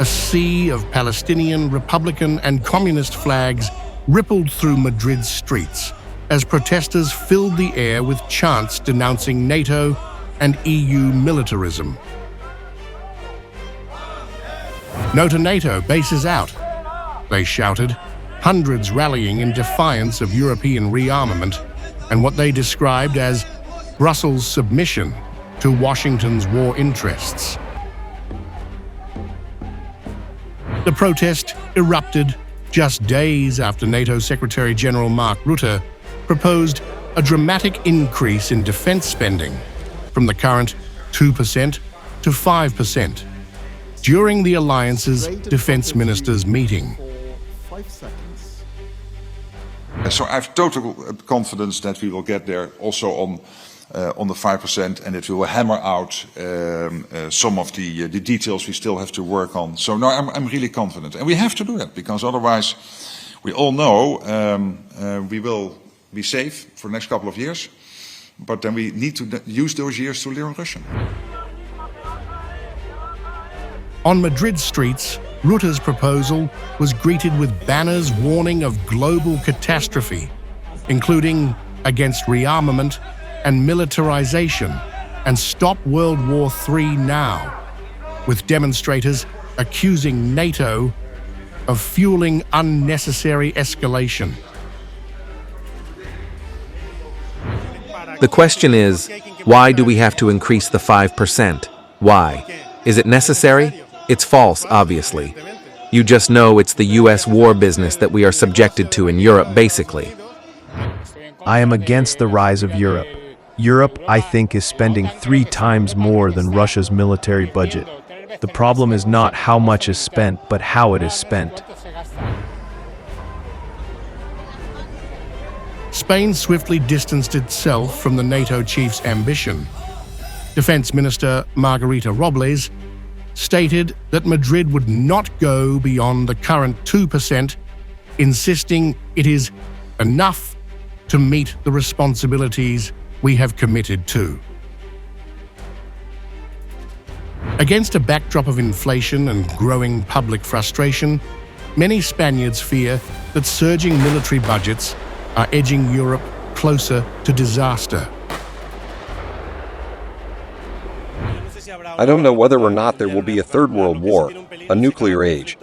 sea of Palestinian, Republican, and Communist flags rippled through Madrid's streets as protesters filled the air with chants denouncing NATO and EU militarism. "No to NATO, bases out," they shouted, hundreds rallying in defiance of European rearmament and what they described as Brussels' submission to Washington's war interests. The protest erupted just days after NATO Secretary-General Mark Rutte proposed a dramatic increase in defense spending from the current 2% to 5% during the alliance's defense ministers' meeting. So I have total confidence that we will get there also on the 5%, and that we will hammer out some of the details we still have to work on. So no, I'm really confident, and we have to do that, because otherwise we all know we will be safe for the next couple of years, but then we need to use those years to learn Russian. On Madrid streets, Rutte's proposal was greeted with banners warning of global catastrophe, including against rearmament and militarization, and Stop World War III Now, with demonstrators accusing NATO of fueling unnecessary escalation. The question is, why do we have to increase the 5%? Why? Is it necessary? It's false, obviously. You just know it's the US war business that we are subjected to in Europe, basically. I am against the rise of Europe. Europe, I think, is spending 3 times more than Russia's military budget. The problem is not how much is spent, but how it is spent. Spain swiftly distanced itself from the NATO chief's ambition. Defense Minister Margarita Robles stated that Madrid would not go beyond the current 2%, insisting it is enough to meet the responsibilities we have committed to. Against a backdrop of inflation and growing public frustration, many Spaniards fear that surging military budgets are edging Europe closer to disaster. I don't know whether or not there will be a third world war, a nuclear age.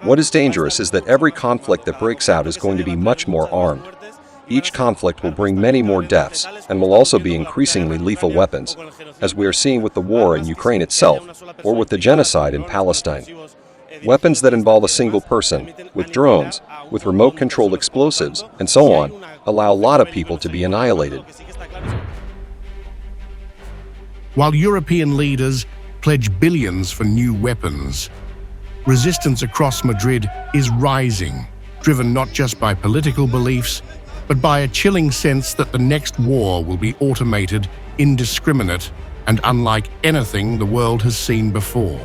What is dangerous is that every conflict that breaks out is going to be much more armed. Each conflict will bring many more deaths and will also be increasingly lethal weapons, as we are seeing with the war in Ukraine itself, or with the genocide in Palestine. Weapons that involve a single person, with drones, with remote-controlled explosives, and so on, allow a lot of people to be annihilated. While European leaders pledge billions for new weapons, resistance across Madrid is rising, driven not just by political beliefs, but by a chilling sense that the next war will be automated, indiscriminate, and unlike anything the world has seen before.